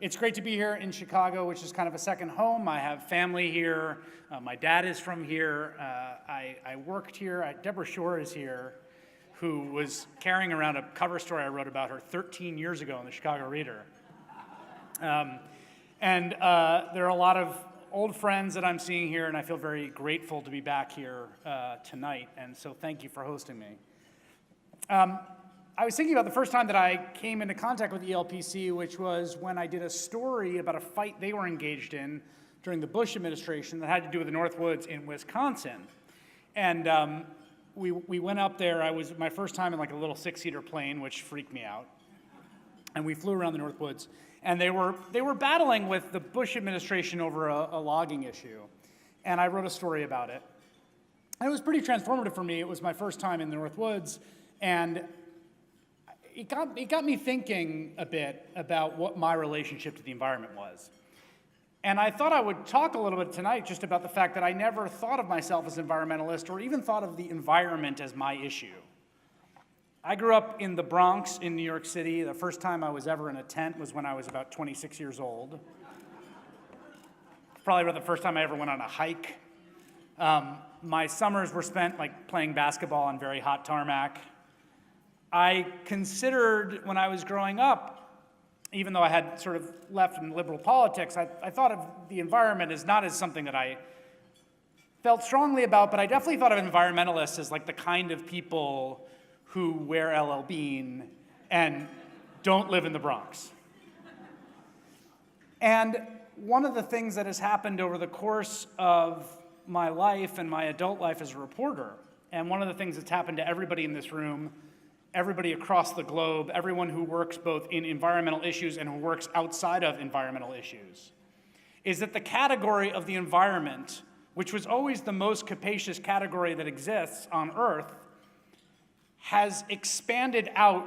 It's great to be here in Chicago, which is kind of a second home. I have family here. My dad is from here. I worked here. Deborah Shore is here, who was carrying around a cover story I wrote about her 13 years ago in the Chicago Reader. There are a lot of old friends that I'm seeing here, and I feel very grateful to be back here tonight. And so thank you for hosting me. I was thinking about the first time that I came into contact with ELPC, which was when I did a story about a fight they were engaged in during the Bush administration that had to do with the Northwoods in Wisconsin. And we went up there. It was my first time in like a little 6-seater plane, which freaked me out. And we flew around the Northwoods. And they were battling with the Bush administration over a logging issue. And I wrote a story about it. And it was pretty transformative for me. It was my first time in the Northwoods. And it got me thinking a bit about what my relationship to the environment was. And I thought I would talk a little bit tonight just about the fact that I never thought of myself as an environmentalist or even thought of the environment as my issue. I grew up in the Bronx in New York City. The first time I was ever in a tent was when I was about 26 years old. Probably about the first time I ever went on a hike. My summers were spent like playing basketball on very hot tarmac. I considered when I was growing up, even though I had sort of left in liberal politics, I thought of the environment as not as something that I felt strongly about, but I definitely thought of environmentalists as like the kind of people who wear LL Bean and don't live in the Bronx. And one of the things that has happened over the course of my life and my adult life as a reporter, and one of the things that's happened to everybody in this room, everybody across the globe, everyone who works both in environmental issues and who works outside of environmental issues, is that the category of the environment, which was always the most capacious category that exists on Earth, has expanded out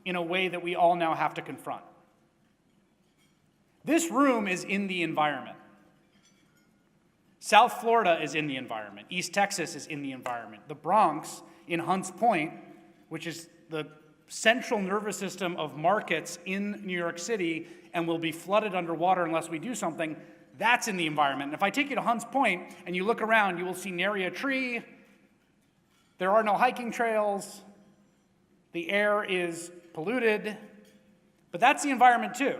in a way that we all now have to confront. This room is in the environment. South Florida is in the environment. East Texas is in the environment. The Bronx in Hunts Point, which is the central nervous system of markets in New York City and will be flooded underwater unless we do something, that's in the environment. And if I take you to Hunts Point and you look around, you will see nary a tree. There are no hiking trails. The air is polluted. But that's the environment too.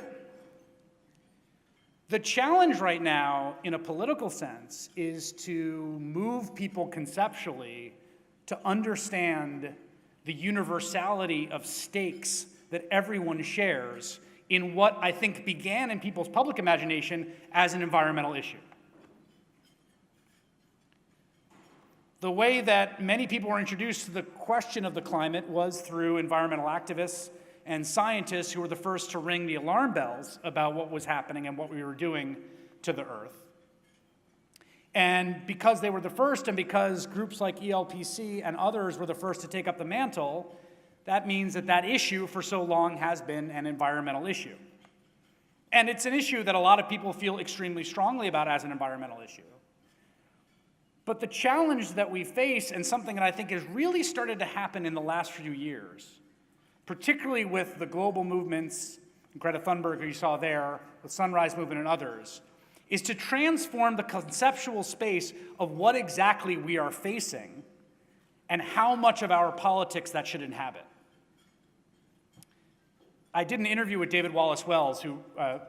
The challenge right now, in a political sense, is to move people conceptually to understand the universality of stakes that everyone shares in what I think began in people's public imagination as an environmental issue. The way that many people were introduced to the question of the climate was through environmental activists and scientists who were the first to ring the alarm bells about what was happening and what we were doing to the Earth. And because they were the first, and because groups like ELPC and others were the first to take up the mantle, that means that that issue for so long has been an environmental issue. And it's an issue that a lot of people feel extremely strongly about as an environmental issue. But the challenge that we face, and something that I think has really started to happen in the last few years, particularly with the global movements, Greta Thunberg, who you saw there, the Sunrise Movement and others, is to transform the conceptual space of what exactly we are facing and how much of our politics that should inhabit. I did an interview with David Wallace Wells, who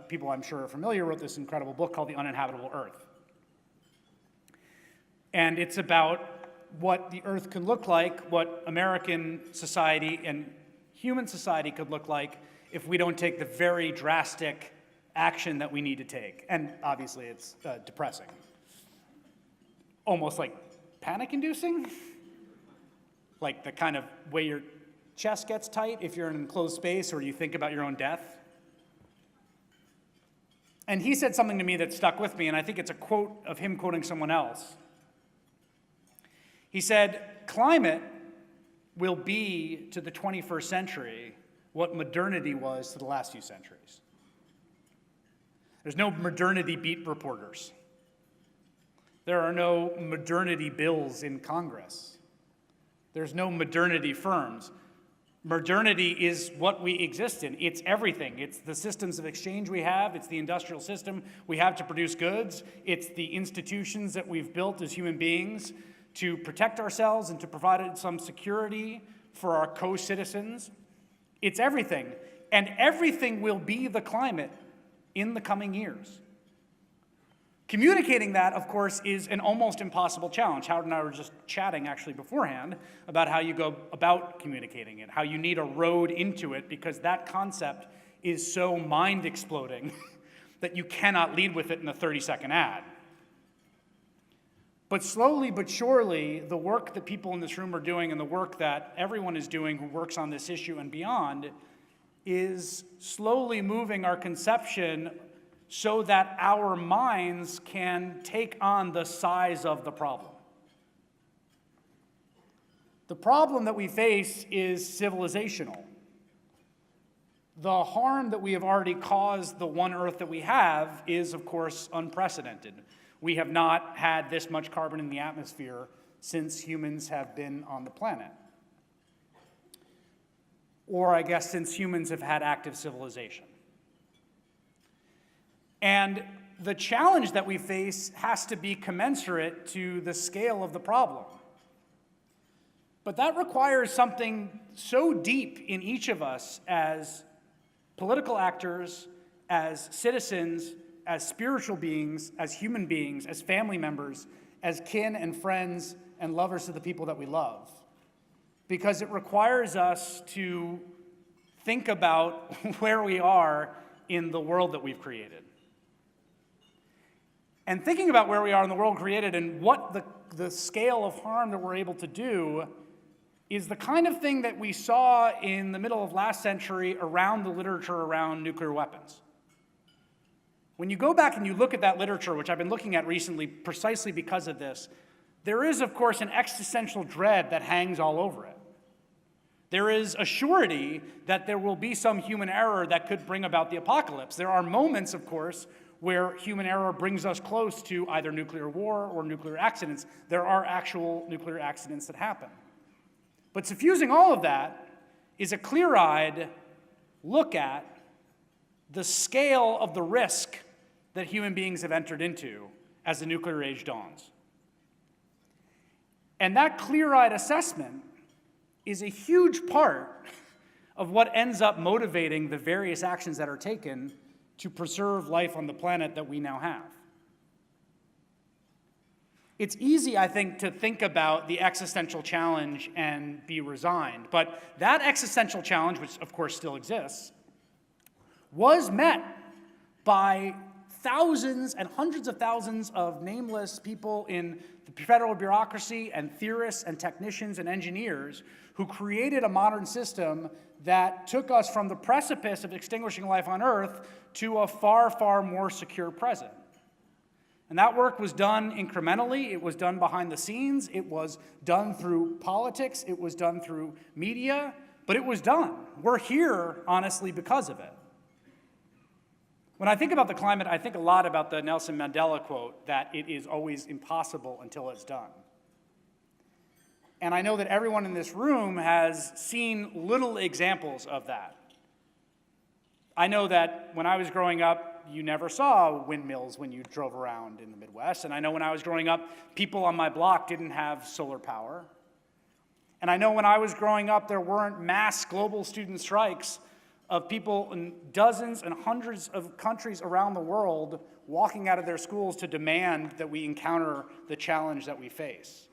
people I'm sure are familiar, wrote this incredible book called The Uninhabitable Earth. And it's about what the Earth can look like, what American society and human society could look like if we don't take the very drastic action that we need to take. And obviously it's depressing. Almost like panic-inducing. Like the kind of way your chest gets tight if you're in an enclosed space or you think about your own death. And he said something to me that stuck with me, and I think it's a quote of him quoting someone else. He said, "Climate will be to the 21st century what modernity was to the last few centuries." There's no modernity beat reporters. There are no modernity bills in Congress. There's no modernity firms. Modernity is what we exist in. It's everything. It's the systems of exchange we have. It's the industrial system we have to produce goods. It's the institutions that we've built as human beings to protect ourselves and to provide some security for our co-citizens. It's everything. And everything will be the climate in the coming years. Communicating that, of course, is an almost impossible challenge. Howard and I were just chatting actually beforehand about how you go about communicating it, how you need a road into it, because that concept is so mind-exploding that you cannot lead with it in a 30-second ad. But slowly but surely, the work that people in this room are doing and the work that everyone is doing who works on this issue and beyond is slowly moving our conception so that our minds can take on the size of the problem. The problem that we face is civilizational. The harm that we have already caused the one Earth that we have is, of course, unprecedented. We have not had this much carbon in the atmosphere since humans have been on the planet. Or, I guess, since humans have had active civilization. And the challenge that we face has to be commensurate to the scale of the problem. But that requires something so deep in each of us as political actors, as citizens, as spiritual beings, as human beings, as family members, as kin and friends and lovers to the people that we love. Because it requires us to think about where we are in the world that we've created. And thinking about where we are in the world created and what the scale of harm that we're able to do is the kind of thing that we saw in the middle of last century around the literature around nuclear weapons. When you go back and you look at that literature, which I've been looking at recently precisely because of this, there is, of course, an existential dread that hangs all over it. There is a surety that there will be some human error that could bring about the apocalypse. There are moments, of course, where human error brings us close to either nuclear war or nuclear accidents. There are actual nuclear accidents that happen. But suffusing all of that is a clear-eyed look at the scale of the risk that human beings have entered into as the nuclear age dawns. And that clear-eyed assessment is a huge part of what ends up motivating the various actions that are taken to preserve life on the planet that we now have. It's easy, I think, to think about the existential challenge and be resigned, but that existential challenge, which of course still exists, was met by thousands and hundreds of thousands of nameless people in the federal bureaucracy and theorists and technicians and engineers who created a modern system that took us from the precipice of extinguishing life on Earth to a far, far more secure present. And that work was done incrementally. It was done behind the scenes. It was done through politics. It was done through media. But it was done. We're here, honestly, because of it. When I think about the climate, I think a lot about the Nelson Mandela quote that it is always impossible until it's done. And I know that everyone in this room has seen little examples of that. I know that when I was growing up, you never saw windmills when you drove around in the Midwest. And I know when I was growing up, people on my block didn't have solar power. And I know when I was growing up, there weren't mass global student strikes of people in dozens and hundreds of countries around the world walking out of their schools to demand that we encounter the challenge that we face.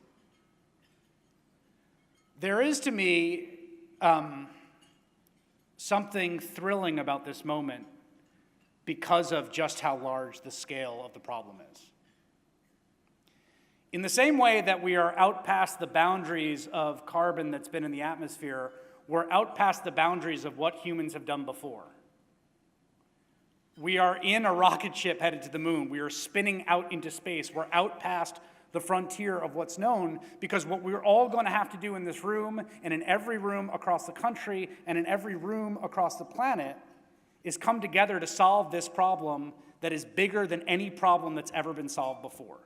There is, to me, something thrilling about this moment because of just how large the scale of the problem is. In the same way that we are out past the boundaries of carbon that's been in the atmosphere, we're out past the boundaries of what humans have done before. We are in a rocket ship headed to the moon. We are spinning out into space. We're out past the frontier of what's known, because what we're all going to have to do in this room and in every room across the country and in every room across the planet is come together to solve this problem that is bigger than any problem that's ever been solved before.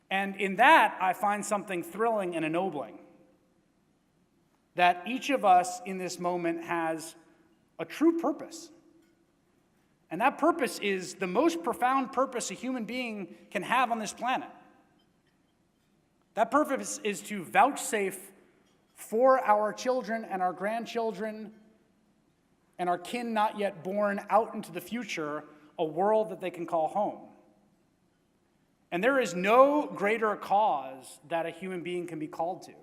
And in that, I find something thrilling and ennobling. that each of us in this moment has a true purpose. And that purpose is the most profound purpose a human being can have on this planet. That purpose is to vouchsafe for our children and our grandchildren and our kin not yet born out into the future a world that they can call home. And there is no greater cause that a human being can be called to.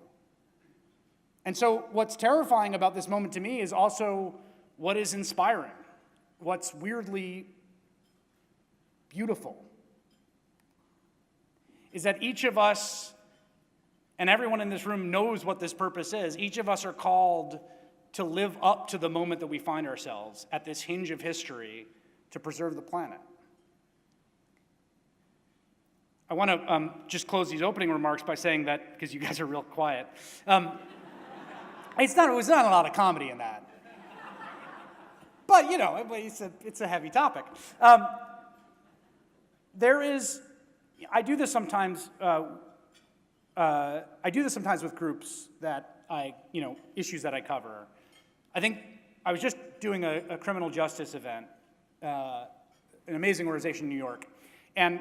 And so what's terrifying about this moment to me is also what is inspiring, what's weirdly beautiful, is that each of us, and everyone in this room knows what this purpose is, each of us are called to live up to the moment that we find ourselves at this hinge of history to preserve the planet. I want to just close these opening remarks by saying that, because you guys are real quiet, it was not a lot of comedy in that. But, you know, it's a heavy topic. I do this sometimes with groups that issues that I cover. I think I was just doing a criminal justice event, an amazing organization in New York. And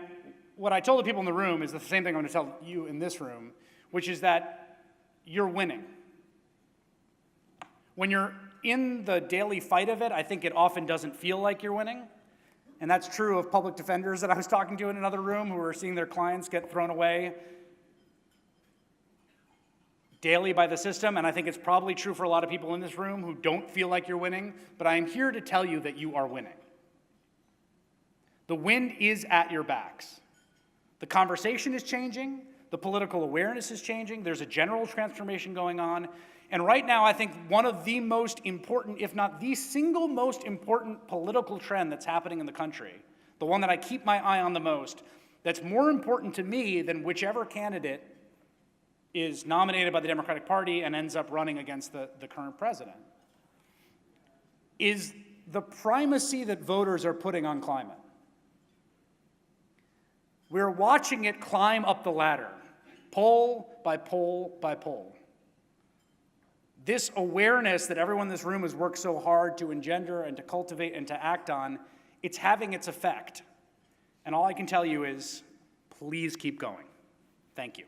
what I told the people in the room is the same thing I'm going to tell you in this room, which is that you're winning. When you're in the daily fight of it, I think it often doesn't feel like you're winning. And that's true of public defenders that I was talking to in another room who were seeing their clients get thrown away daily by the system. And I think it's probably true for a lot of people in this room who don't feel like you're winning. But I am here to tell you that you are winning. The wind is at your backs. The conversation is changing. The political awareness is changing. There's a general transformation going on. And right now, I think one of the most important, if not the single most important political trend that's happening in the country, the one that I keep my eye on the most, that's more important to me than whichever candidate is nominated by the Democratic Party and ends up running against the current president, is the primacy that voters are putting on climate. We're watching it climb up the ladder, poll by poll by poll. This awareness that everyone in this room has worked so hard to engender and to cultivate and to act on, it's having its effect. And all I can tell you is, please keep going. Thank you.